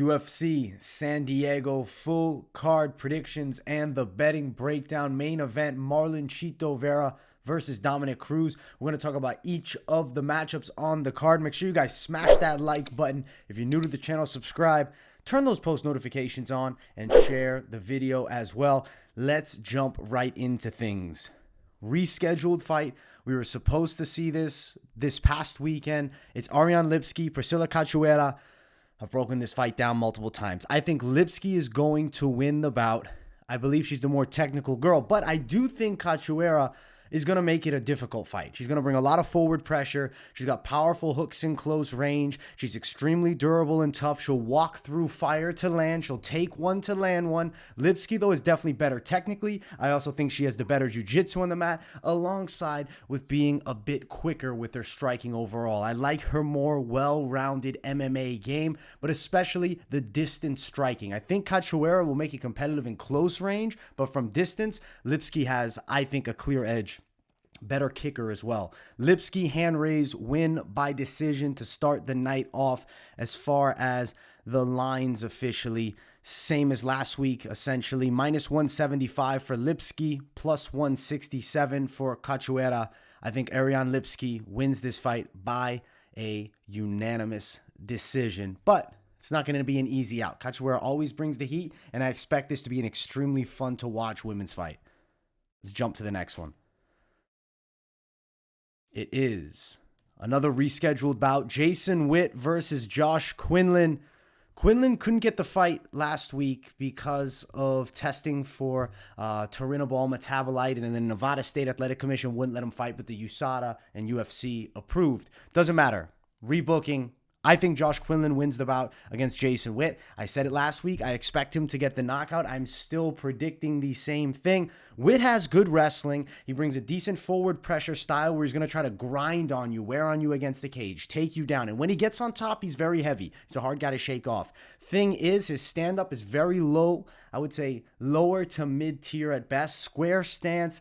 UFC San Diego full card predictions and the betting breakdown. Main event, Marlon Vera versus Dominick Cruz. We're going to talk about each of the matchups on the card. Make sure you guys smash that like button. If you're new to the channel, subscribe. Turn those post notifications on and share the video as well. Let's jump right into things. Rescheduled fight. We were supposed to see this past weekend. It's Ariane Lipski, Priscilla Cachoeira. I've broken this fight down multiple times. I think Lipski is going to win the bout. I believe she's the more technical girl, but I do think Cachoeira is going to make it a difficult fight. She's going to bring a lot of forward pressure. She's got powerful hooks in close range. She's extremely durable and tough. She'll walk through fire to land. She'll take one to land one. Lipski, though, is definitely better technically. I also think she has the better jiu-jitsu on the mat, alongside with being a bit quicker with her striking overall. I like her more well-rounded MMA game, but especially the distance striking. I think Cachoeira will make it competitive in close range, but from distance, Lipski has, I think, a clear edge. Better kicker as well. Lipski hand raise, win by decision to start the night off. As far as the lines officially, same as last week, essentially. Minus 175 for Lipski, plus 167 for Cachoeira. I think Ariane Lipski wins this fight by a unanimous decision, but it's not going to be an easy out. Cachoeira always brings the heat, and I expect this to be an extremely fun to watch women's fight. Let's jump to the next one. It is another rescheduled bout. Jason Witt versus Josh Quinlan. Quinlan couldn't get the fight last week because of testing for turinabol metabolite, and then the Nevada State Athletic Commission wouldn't let him fight, but the USADA and UFC approved. Doesn't matter. Rebooking. I think Josh Quinlan wins the bout against Jason Witt. I said it last week. I expect him to get the knockout. I'm still predicting the same thing. Witt has good wrestling. He brings a decent forward pressure style where he's going to try to grind on you, wear on you against the cage, take you down. And when he gets on top, he's very heavy. He's a hard guy to shake off. Thing is, his stand-up is very low. I would say lower to mid-tier at best. Square stance.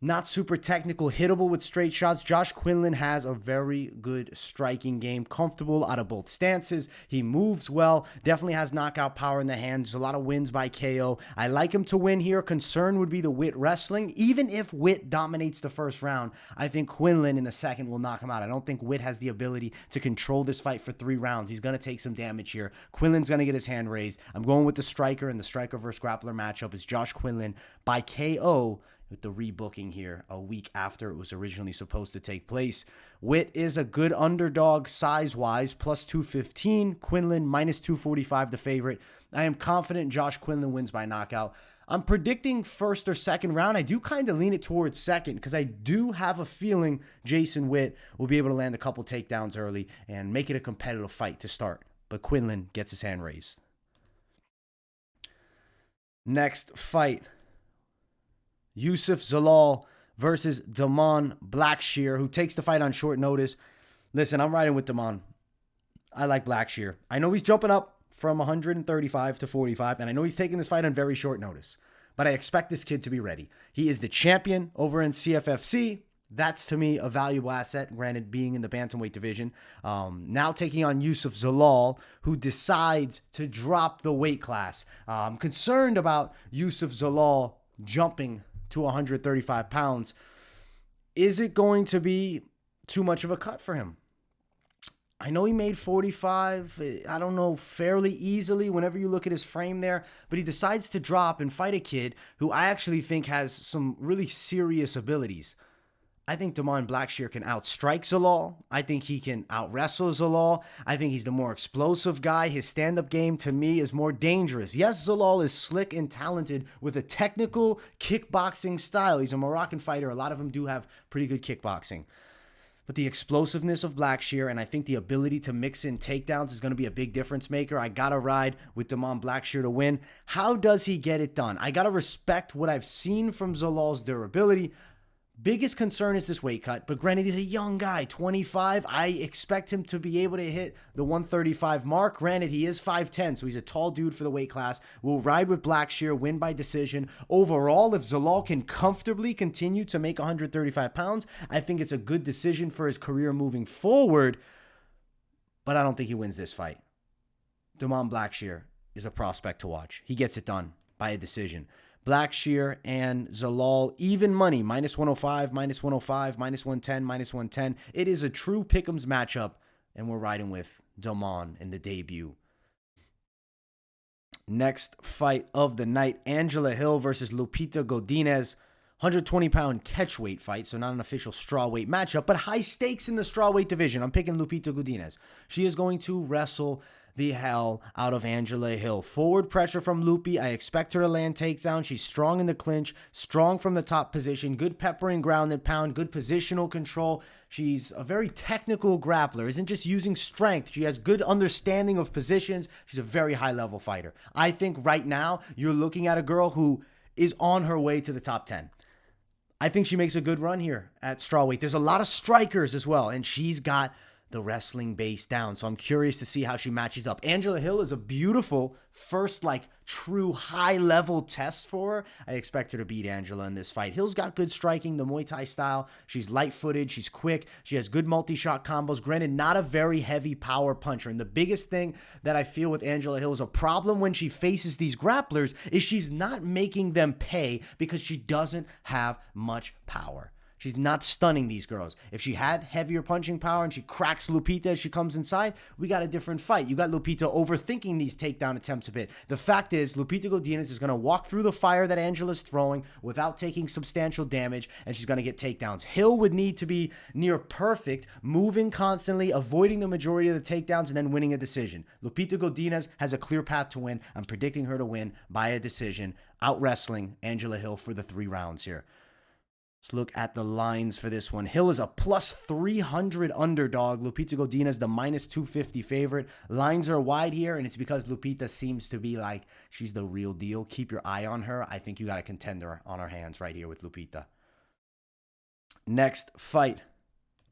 Not super technical, hittable with straight shots. Josh Quinlan has a very good striking game, comfortable out of both stances. He moves well, definitely has knockout power in the hands. A lot of wins by KO. I like him to win here. Concern would be the Witt wrestling. Even if Witt dominates the first round, I think Quinlan in the second will knock him out. I don't think Witt has the ability to control this fight for 3 rounds. He's going to take some damage here. Quinlan's going to get his hand raised. I'm going with the striker, and the striker versus grappler matchup is Josh Quinlan by KO, with the rebooking here a week after it was originally supposed to take place. Witt is a good underdog size-wise, plus 215. Quinlan, minus 245, the favorite. I am confident Josh Quinlan wins by knockout. I'm predicting first or second round. I do kind of lean it towards second because I do have a feeling Jason Witt will be able to land a couple takedowns early and make it a competitive fight to start. But Quinlan gets his hand raised. Next fight. Youssef Zalal versus Blackshear, who takes the fight on short notice. Listen, I'm riding with Damon. I like Blackshear. I know he's jumping up from 135 to 45, and I know he's taking this fight on very short notice, but I expect this kid to be ready. He is the champion over in CFFC. That's, to me, a valuable asset, granted being in the bantamweight division. Now taking on Youssef Zalal, who decides to drop the weight class. I'm concerned about Youssef Zalal jumping to 135 pounds. Is it going to be too much of a cut for him? I know he made 45, I don't know, fairly easily whenever you look at his frame there, but he decides to drop and fight a kid who I actually think has some really serious abilities. I think Blackshear can outstrike Zalal. I think he can out-wrestle Zalal. I think he's the more explosive guy. His stand-up game, to me, is more dangerous. Yes, Zalal is slick and talented with a technical kickboxing style. He's a Moroccan fighter. A lot of them do have pretty good kickboxing. But the explosiveness of Blackshear, and I think the ability to mix in takedowns is going to be a big difference maker. I got to ride with Blackshear to win. How does he get it done? I got to respect what I've seen from Zalal's durability. Biggest concern is this weight cut, but granted, he's a young guy, 25. I expect him to be able to hit the 135 mark. Granted, he is 5'10", so he's a tall dude for the weight class. We'll ride with Blackshear, win by decision. Overall, if Zalal can comfortably continue to make 135 pounds, I think it's a good decision for his career moving forward, but I don't think he wins this fight. Damon Blackshear is a prospect to watch. He gets it done by a decision. Blackshear and Zalal, even money, minus 105, minus 105, minus 110, minus 110. It is a true pick'ems matchup, and we're riding with Damon in the debut. Next fight of the night, Angela Hill versus Lupita Godinez. 120-pound catchweight fight, so not an official strawweight matchup, but high stakes in the strawweight division. I'm picking Lupita Godinez. She is going to wrestle the hell out of Angela Hill. Forward pressure from Lupi. I expect her to land takedown. She's strong in the clinch, strong from the top position, good peppering ground and pound, good positional control. She's a very technical grappler, isn't just using strength. She has good understanding of positions. She's a very high-level fighter. I think right now you're looking at a girl who is on her way to the top 10. I think she makes a good run here at strawweight. There's a lot of strikers as well, and she's got the wrestling base down. So I'm curious to see how she matches up. Angela Hill is a beautiful first, true high-level test for her. I expect her to beat Angela in this fight. Hill's got good striking, the Muay Thai style. She's light-footed. She's quick. She has good multi-shot combos. Granted, not a very heavy power puncher. And the biggest thing that I feel with Angela Hill is a problem when she faces these grapplers is she's not making them pay because she doesn't have much power. She's not stunning these girls. If she had heavier punching power and she cracks Lupita as she comes inside, we got a different fight. You got Lupita overthinking these takedown attempts a bit. The fact is, Lupita Godinez is going to walk through the fire that Angela's throwing without taking substantial damage, and she's going to get takedowns. Hill would need to be near perfect, moving constantly, avoiding the majority of the takedowns, and then winning a decision. Lupita Godinez has a clear path to win. I'm predicting her to win by a decision, out-wrestling Angela Hill for the 3 rounds here. Let's look at the lines for this one. Hill is a plus 300 underdog. Lupita Godinez, the minus 250 favorite. Lines are wide here, and it's because Lupita seems to be like she's the real deal. Keep your eye on her. I think you got a contender on our hands right here with Lupita. Next fight,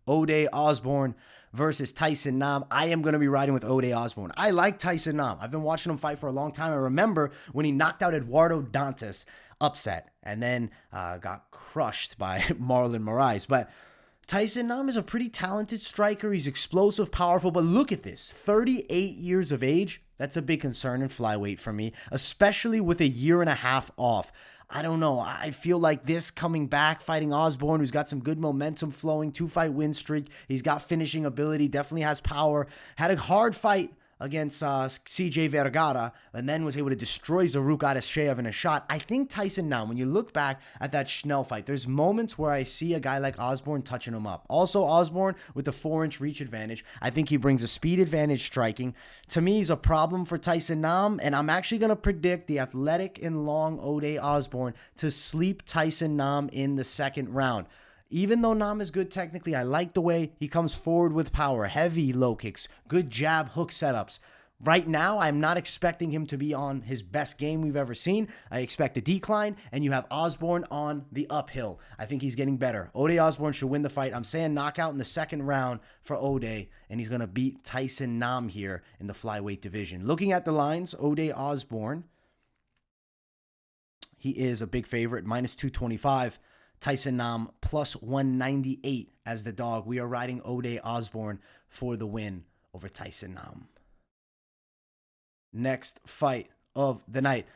Ode Osbourne versus Tyson Nam. I am going to be riding with Ode Osbourne. I like Tyson Nam. I've been watching him fight for a long time. I remember when he knocked out Eduardo Dantas, upset, and then got crushed by Marlon Moraes. But Tyson Nam is a pretty talented striker. He's explosive, powerful, but look at this. 38 years of age. That's a big concern in flyweight for me, especially with a year and a half off. I don't know. I feel like this coming back, fighting Osbourne, who's got some good momentum flowing, 2-fight win streak. He's got finishing ability, definitely has power. Had a hard fight against CJ Vergara, and then was able to destroy Zaruk Adeshev in a shot. I think Tyson Nam, when you look back at that Schnell fight, there's moments where I see a guy like Osbourne touching him up. Also, Osbourne with the 4-inch reach advantage. I think he brings a speed advantage striking. To me, he's a problem for Tyson Nam, and I'm actually going to predict the athletic and long Ode Osbourne to sleep Tyson Nam in the second round. Even though Nam is good technically, I like the way he comes forward with power, heavy low kicks, good jab hook setups. Right now, I'm not expecting him to be on his best game we've ever seen. I expect a decline, and you have Osbourne on the uphill. I think he's getting better. Ode Osbourne should win the fight. I'm saying knockout in the second round for Ode, and he's going to beat Tyson Nam here in the flyweight division. Looking at the lines, Ode Osbourne, he is a big favorite, minus 225. Tyson Nam plus 198 as the dog. We are riding Ode Osbourne for the win over Tyson Nam. Next fight of the night,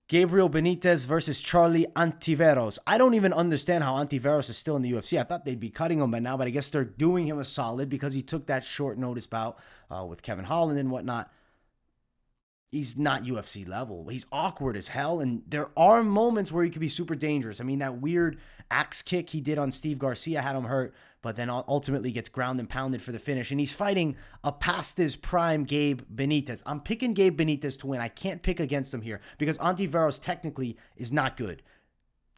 Gabriel Benítez versus Charlie Ontiveros. I don't even understand how Ontiveros is still in the UFC. I thought they'd be cutting him by now, but I guess they're doing him a solid because he took that short notice bout with Kevin Holland and whatnot. He's not UFC level. He's awkward as hell, and there are moments where he could be super dangerous. I mean, that weird axe kick he did on Steve Garcia had him hurt, but then ultimately gets ground and pounded for the finish. And he's fighting a past his prime Gabe Benítez. I'm picking Gabe Benítez to win. I can't pick against him here because Ontiveros technically is not good.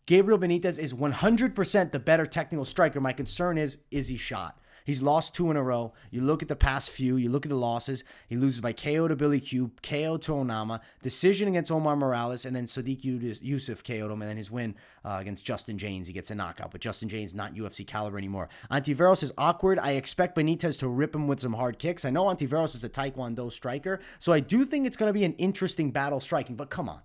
Gabriel Benítez is 100% the better technical striker. My concern is he shot? He's lost 2 in a row. You look at the past few. You look at the losses. He loses by KO to Billy Q, KO to Onama, decision against Omar Morales, and then Sadiq Youssef KO'd him, and then his win against Justin James. He gets a knockout, but Justin James not UFC caliber anymore. Ontiveros is awkward. I expect Benítez to rip him with some hard kicks. I know Ontiveros is a Taekwondo striker, so I do think it's going to be an interesting battle striking, but come on.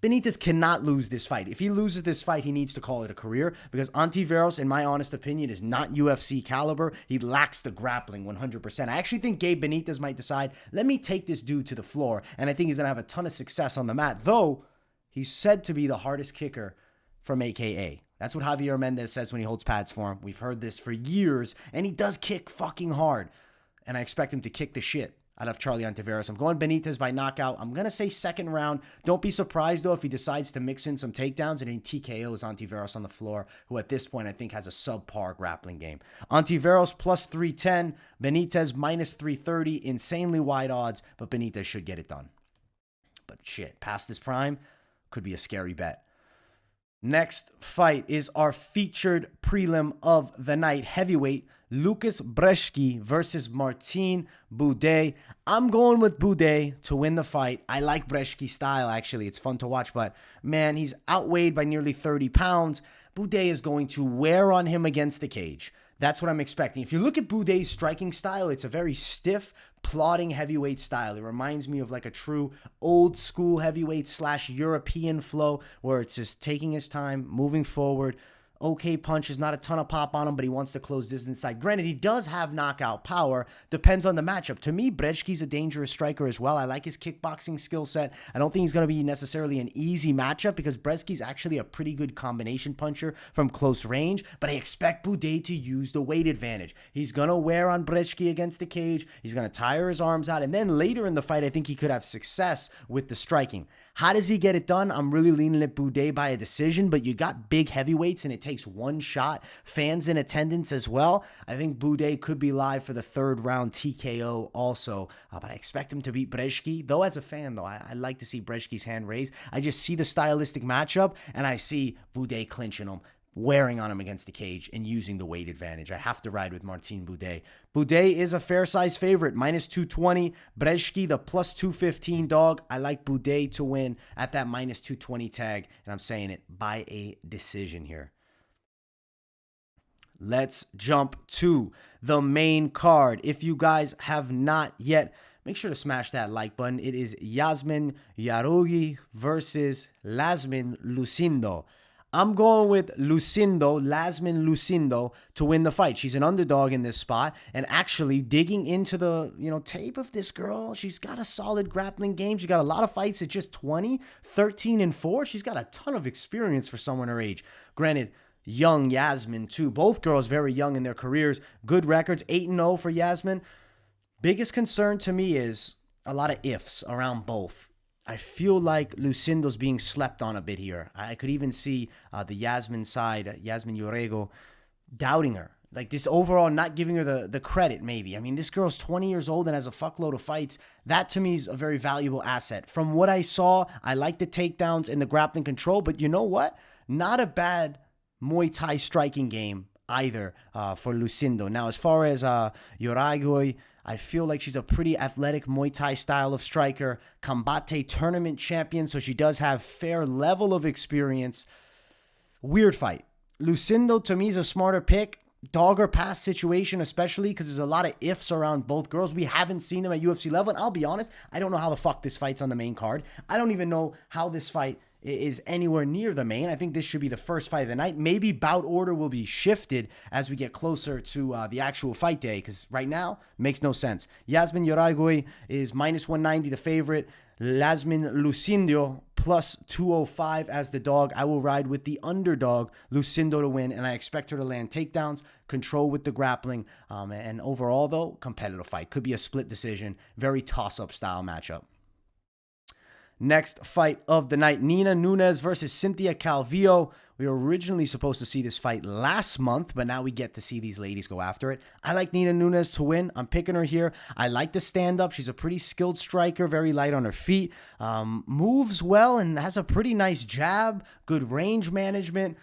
Benítez cannot lose this fight. If he loses this fight, he needs to call it a career because Ontiveros, in my honest opinion, is not UFC caliber. He lacks the grappling 100%. I actually think Gabe Benítez might decide, let me take this dude to the floor, and I think he's going to have a ton of success on the mat, though he's said to be the hardest kicker from AKA. That's what Javier Mendez says when he holds pads for him. We've heard this for years, and he does kick fucking hard, and I expect him to kick the shit out of Charlie Ontiveros. I'm going Benítez by knockout. I'm going to say second round. Don't be surprised, though, if he decides to mix in some takedowns and he TKOs Ontiveros on the floor, who at this point I think has a subpar grappling game. Ontiveros plus 310, Benítez minus 330, insanely wide odds, but Benítez should get it done. But shit, past this prime, could be a scary bet. Next fight is our featured prelim of the night, heavyweight Łukasz Brzeski versus Martin Buday. I'm going with Buday to win the fight. I like Brzeski's style, actually. It's fun to watch, but man, he's outweighed by nearly 30 pounds. Buday is going to wear on him against the cage. That's what I'm expecting. If you look at Buday's striking style, it's a very stiff, plodding heavyweight style. It reminds me of like a true old school heavyweight / European flow where it's just taking his time, moving forward. Okay punches, not a ton of pop on him, but he wants to close this inside. Granted, he does have knockout power. Depends on the matchup. To me, Brzeski's a dangerous striker as well. I like his kickboxing skill set. I don't think he's going to be necessarily an easy matchup because Brzeski's actually a pretty good combination puncher from close range, but I expect Buday to use the weight advantage. He's going to wear on Brzeski against the cage. He's going to tire his arms out, and then later in the fight, I think he could have success with the striking. How does he get it done? I'm really leaning at Buday by a decision, but you got big heavyweights and it takes one shot. Fans in attendance as well. I think Buday could be live for the third round TKO also, but I expect him to beat Brzeski. Though as a fan, though, I like to see Brzeski's hand raised. I just see the stylistic matchup and I see Buday clinching him, wearing on him against the cage and using the weight advantage. I have to ride with Martin Buday. Buday is a fair size favorite, minus 220. Brzeski, the plus 215 dog. I like Buday to win at that minus 220 tag, and I'm saying it by a decision here. Let's jump to the main card. If you guys have not yet, make sure to smash that like button. It is Yazmin Jauregui versus Yazmin Lucindo. I'm going with Yazmin Lucindo, to win the fight. She's an underdog in this spot, and actually digging into the tape of this girl, she's got a solid grappling game. She's got a lot of fights at just 20, 13-4. She's got a ton of experience for someone her age. Granted, young Yazmin too. Both girls very young in their careers. Good records, 8-0 for Yazmin. Biggest concern to me is a lot of ifs around both. I feel like Lucindo's being slept on a bit here. I could even see the Yazmin side, Yazmin Jauregui, doubting her. Like just overall not giving her the credit maybe. I mean, this girl's 20 years old and has a fuckload of fights. That to me is a very valuable asset. From what I saw, I like the takedowns and the grappling control, but you know what? Not a bad Muay Thai striking game either for Lucindo. Now, as far as Jauregui, I feel like she's a pretty athletic Muay Thai style of striker. Combate tournament champion, so she does have fair level of experience. Weird fight. Lucindo, to me, is a smarter pick. Dog or pass situation, especially because there's a lot of ifs around both girls. We haven't seen them at UFC level, and I'll be honest, I don't know how the fuck this fight's on the main card. I don't even know how this fight is anywhere near the main. I think this should be the first fight of the night. Maybe bout order will be shifted as we get closer to the actual fight day, because right now, makes no sense. Yazmin Jauregui is minus 190, the favorite. Yazmin Lucindo plus 205 as the dog. I will ride with the underdog, Lucindo, to win, and I expect her to land takedowns, control with the grappling, and overall, though, competitive fight. Could be a split decision, very toss-up style matchup. Next fight of the night, Nunes versus Cynthia Calvillo. We were originally supposed to see this fight last month, but now we get to see these ladies go after it. I like Nunes to win. I'm picking her here. I like the stand-up. She's a pretty skilled striker, very light on her feet. Moves well and has a pretty nice jab, good range management.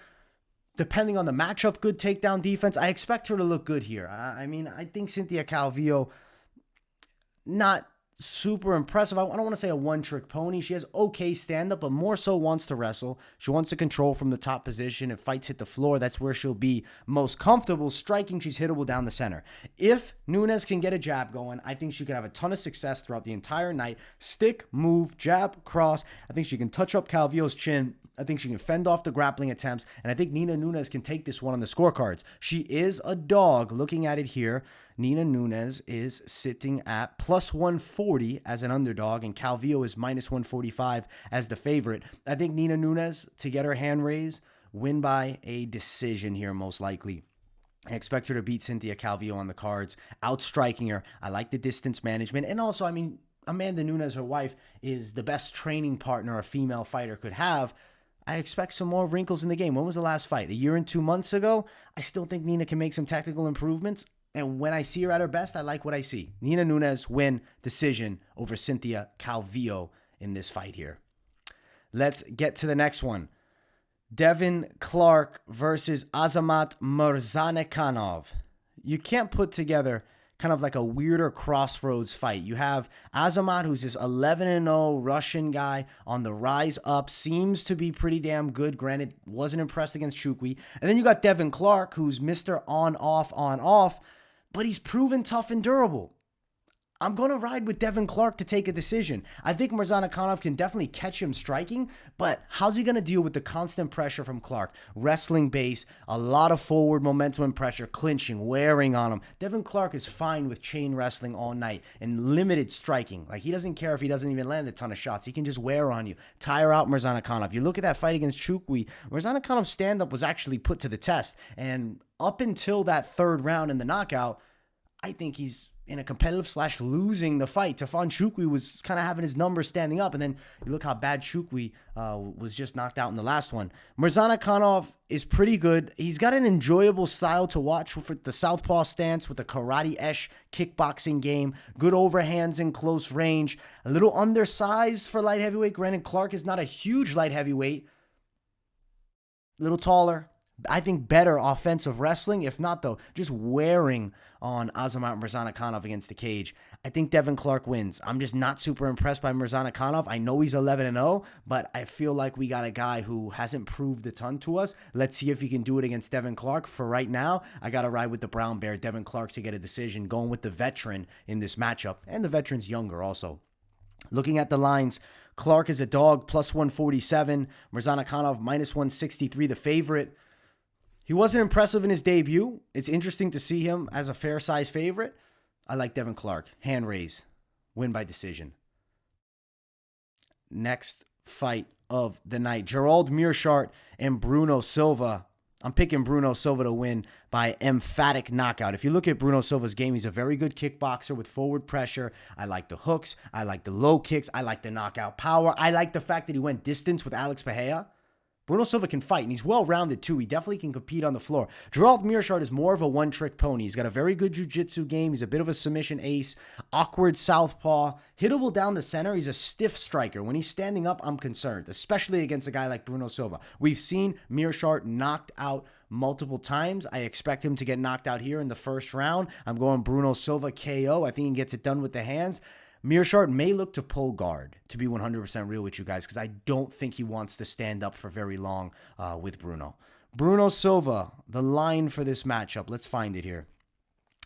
Depending on the matchup, good takedown defense. I expect her to look good here. I mean, I think Cynthia Calvillo, not super impressive. I don't want to say a one-trick pony. She has okay stand-up, but more so wants to wrestle. She wants to control from the top position. If fights hit the floor, that's where she'll be most comfortable. Striking, she's hittable down the center. If Nunes can get a jab going, I think she could have a ton of success throughout the entire night. Stick, move, jab, cross. I think she can touch up Calvillo's chin. I think she can fend off the grappling attempts, and I think Nina Nunes can take this one on the scorecards. She is a dog. Looking at it here, Nina Nunes is sitting at plus 140 as an underdog, and Calvillo is minus 145 as the favorite. I think Nina Nunes, to get her hand raised, win by a decision here most likely. I expect her to beat Cynthia Calvillo on the cards, outstriking her. I like the distance management, and also, I mean, Amanda Nunes, her wife, is the best training partner a female fighter could have. I expect some more wrinkles in the game. When was the last fight? A year and 2 months ago? I still think Nina can make some tactical improvements. And when I see her at her best, I like what I see. Nina Nunes win decision over Cynthia Calvillo in this fight here. Let's get to the next one. Devin Clark versus Azamat Murzanikhanov. You can't put together kind of like a weirder crossroads fight. You have Azamat, who's this 11-0 Russian guy on the rise up, seems to be pretty damn good. Granted, wasn't impressed against Chukwi. And then you got Devin Clark, who's Mr. on-off, but he's proven tough and durable. I'm going to ride with Devin Clark to take a decision. I think Murzanikhanov can definitely catch him striking, but how's he going to deal with the constant pressure from Clark? Wrestling base, a lot of forward momentum and pressure, clinching, wearing on him. Devin Clark is fine with chain wrestling all night and limited striking. Like, he doesn't care if he doesn't even land a ton of shots. He can just wear on you, tire out Murzanikhanov. You look at that fight against Chukwi, Murzanikhanov's stand-up was actually put to the test. And up until that third round in the knockout, I think he's in a competitive / losing the fight. Tafon Chukwi was kind of having his numbers standing up, and then you look how bad Chukwi was just knocked out in the last one. Murzanikhanov is pretty good. He's got an enjoyable style to watch with the southpaw stance, with the karate-esh kickboxing game, good overhands in close range, a little undersized for light heavyweight. Granted, Clark is not a huge light heavyweight, a little taller. I think better offensive wrestling. If not, though, just wearing on Azamat Murzanikhanov against the cage. I think Devin Clark wins. I'm just not super impressed by Murzanikhanov. I know he's 11-0, but I feel like we got a guy who hasn't proved a ton to us. Let's see if he can do it against Devin Clark. For right now, I got to ride with the brown bear, Devin Clark, to get a decision, going with the veteran in this matchup. And the veteran's younger also. Looking at the lines, Clark is a dog, plus 147. Murzanikhanov, minus 163, the favorite. He wasn't impressive in his debut. It's interesting to see him as a fair-size favorite. I like Devin Clark. Hand raise. Win by decision. Next fight of the night. Gerald Meerschaert and Bruno Silva. I'm picking Bruno Silva to win by emphatic knockout. If you look at Bruno Silva's game, he's a very good kickboxer with forward pressure. I like the hooks. I like the low kicks. I like the knockout power. I like the fact that he went distance with Alex Pereira. Bruno Silva can fight, and he's well-rounded, too. He definitely can compete on the floor. Gerald Meerschaert is more of a one-trick pony. He's got a very good jiu-jitsu game. He's a bit of a submission ace, awkward southpaw, hittable down the center. He's a stiff striker. When he's standing up, I'm concerned, especially against a guy like Bruno Silva. We've seen Meerschaert knocked out multiple times. I expect him to get knocked out here in the first round. I'm going Bruno Silva KO. I think he gets it done with the hands. Meerschaert may look to pull guard, to be 100% real with you guys, because I don't think he wants to stand up for very long with Bruno. Bruno Silva, the line for this matchup, let's find it here.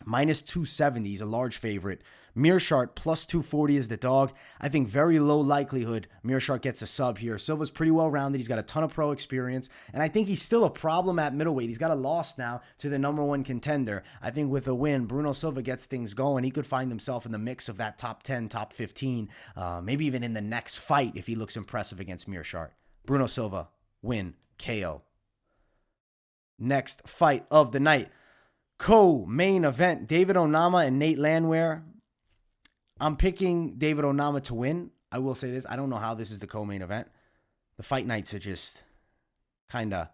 Minus 270 is a large favorite. Meerschaert plus 240 is the dog. I think very low likelihood Meerschaert gets a sub here. Silva's pretty well-rounded. He's got a ton of pro experience, and I think he's still a problem at middleweight. He's got a loss now to the number one contender. I think with a win, Bruno Silva gets things going. He could find himself in the mix of that top 10, top 15, maybe even in the next fight if he looks impressive against Meerschaert. Bruno Silva, win, KO. Next fight of the night. Co-main event, David Onama and Nate Landwehr. I'm picking David Onama to win. I will say this. I don't know how this is the co-main event. The fight nights are just kind of,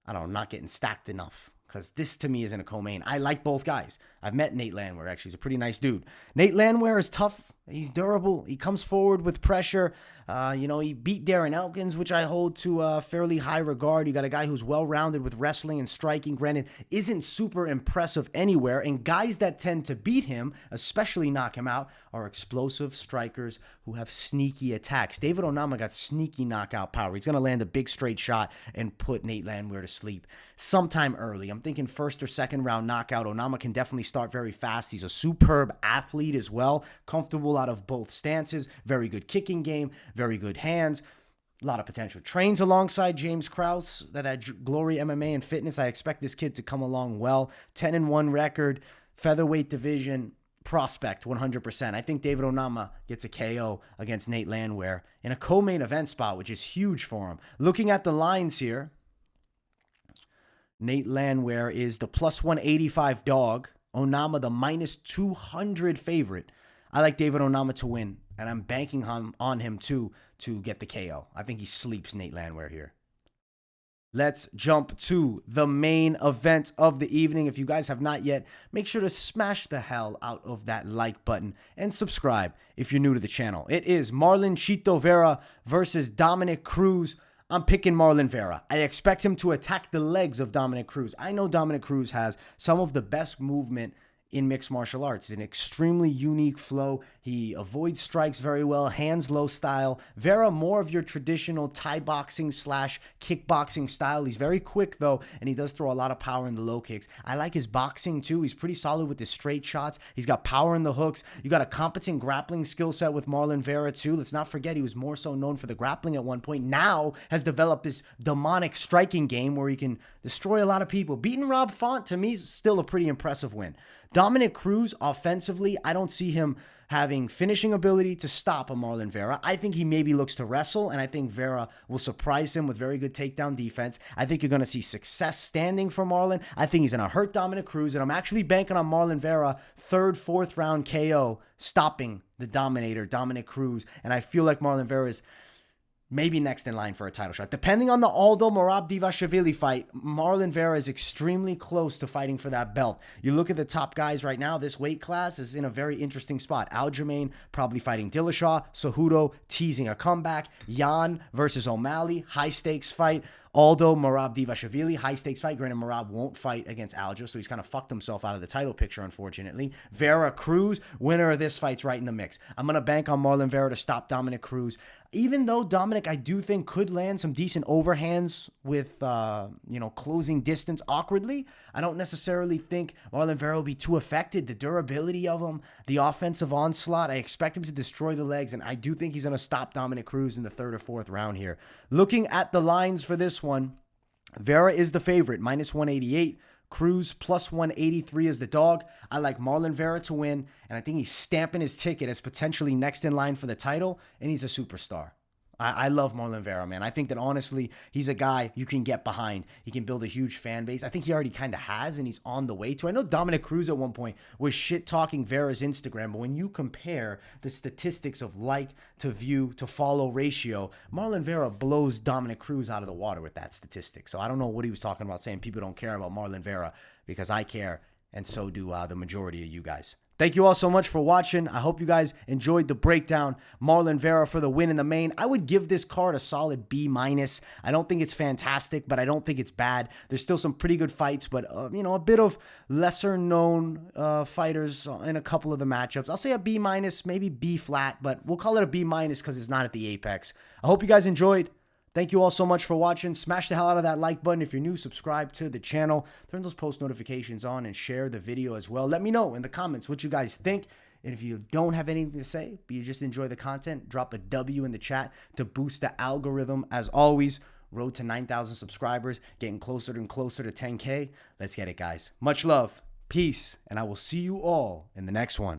I don't know, not getting stacked enough. Because this, to me, isn't a co-main. I like both guys. I've met Nate Landwehr, actually. He's a pretty nice dude. Nate Landwehr is tough. He's durable. He comes forward with pressure. He beat Darren Elkins, which I hold to fairly high regard. You got a guy who's well-rounded with wrestling and striking. Granted, isn't super impressive anywhere. And guys that tend to beat him, especially knock him out, are explosive strikers who have sneaky attacks. David Onama got sneaky knockout power. He's going to land a big straight shot and put Nate Landwehr to sleep sometime early. I'm thinking first or second round knockout. Onama can definitely start very fast. He's a superb athlete as well. Comfortable out of both stances. Very good kicking game. Very good hands. A lot of potential. Trains alongside James Krause that Glory MMA and Fitness. I expect this kid to come along well. 10-1 record. Featherweight division. Prospect 100%. I think David Onama gets a KO against Nate Landwehr in a co-main event spot, which is huge for him. Looking at the lines here, Nate Landwehr is the plus 185 dog. Onama the minus 200 favorite. I like David Onama to win, and I'm banking on him too to get the KO. I think he sleeps Nate Landwehr here. Let's jump to the main event of the evening. If you guys have not yet, make sure to smash the hell out of that like button and subscribe if you're new to the channel. It is Marlon Chito Vera versus Dominick Cruz. I'm picking Marlon Vera. I expect him to attack the legs of Dominick Cruz. I know Dominick Cruz has some of the best movement in mixed martial arts. An extremely unique flow. He avoids strikes very well, hands low style. Vera, more of your traditional Thai boxing / kickboxing style. He's very quick though, and he does throw a lot of power in the low kicks. I like his boxing too. He's pretty solid with his straight shots. He's got power in the hooks. You got a competent grappling skill set with Marlon Vera too. Let's not forget he was more so known for the grappling at one point. Now has developed this demonic striking game where he can destroy a lot of people. Beating Rob Font to me is still a pretty impressive win. Dominick Cruz, offensively, I don't see him having finishing ability to stop a Marlon Vera. I think he maybe looks to wrestle, and I think Vera will surprise him with very good takedown defense. I think you're going to see success standing for Marlon. I think he's going to hurt Dominick Cruz, and I'm actually banking on Marlon Vera, 3rd, 4th round KO, stopping the Dominator, Dominick Cruz, and I feel like Marlon Vera is maybe next in line for a title shot. Depending on the Aldo Morabdivashvili fight, Marlon Vera is extremely close to fighting for that belt. You look at the top guys right now, this weight class is in a very interesting spot. Aljamain probably fighting Dillashaw. Cejudo teasing a comeback. Yan versus O'Malley, high stakes fight. Aldo Morabdivashvili, high stakes fight. Granted, Merab won't fight against Aljo, so he's kind of fucked himself out of the title picture, unfortunately. Vera Cruz, winner of this fight's right in the mix. I'm going to bank on Marlon Vera to stop Dominick Cruz. Even though Dominick, I do think, could land some decent overhands with, closing distance awkwardly, I don't necessarily think Marlon Vera will be too affected. The durability of him, the offensive onslaught, I expect him to destroy the legs, and I do think he's going to stop Dominick Cruz in the 3rd or 4th round here. Looking at the lines for this one, Vera is the favorite, minus 188. Cruz plus 183 is the dog. I like Marlon Vera to win, and I think he's stamping his ticket as potentially next in line for the title, and he's a superstar. I love Marlon Vera, man. I think that honestly, he's a guy you can get behind. He can build a huge fan base. I think he already kind of has, and he's on the way to. I know Dominick Cruz at one point was shit-talking Vera's Instagram, but when you compare the statistics of like to view to follow ratio, Marlon Vera blows Dominick Cruz out of the water with that statistic. So I don't know what he was talking about, saying people don't care about Marlon Vera, because I care, and so do the majority of you guys. Thank you all so much for watching. I hope you guys enjoyed the breakdown. Marlon Vera for the win in the main. I would give this card a solid B-. I don't think it's fantastic, but I don't think it's bad. There's still some pretty good fights, but a bit of lesser known fighters in a couple of the matchups. I'll say a B-, maybe B flat, but we'll call it a B- because it's not at the apex. I hope you guys enjoyed. Thank you all so much for watching. Smash the hell out of that like button. If you're new, subscribe to the channel. Turn those post notifications on and share the video as well. Let me know in the comments what you guys think. And if you don't have anything to say, but you just enjoy the content, drop a W in the chat to boost the algorithm. As always, road to 9,000 subscribers, getting closer and closer to 10K. Let's get it, guys. Much love, peace, and I will see you all in the next one.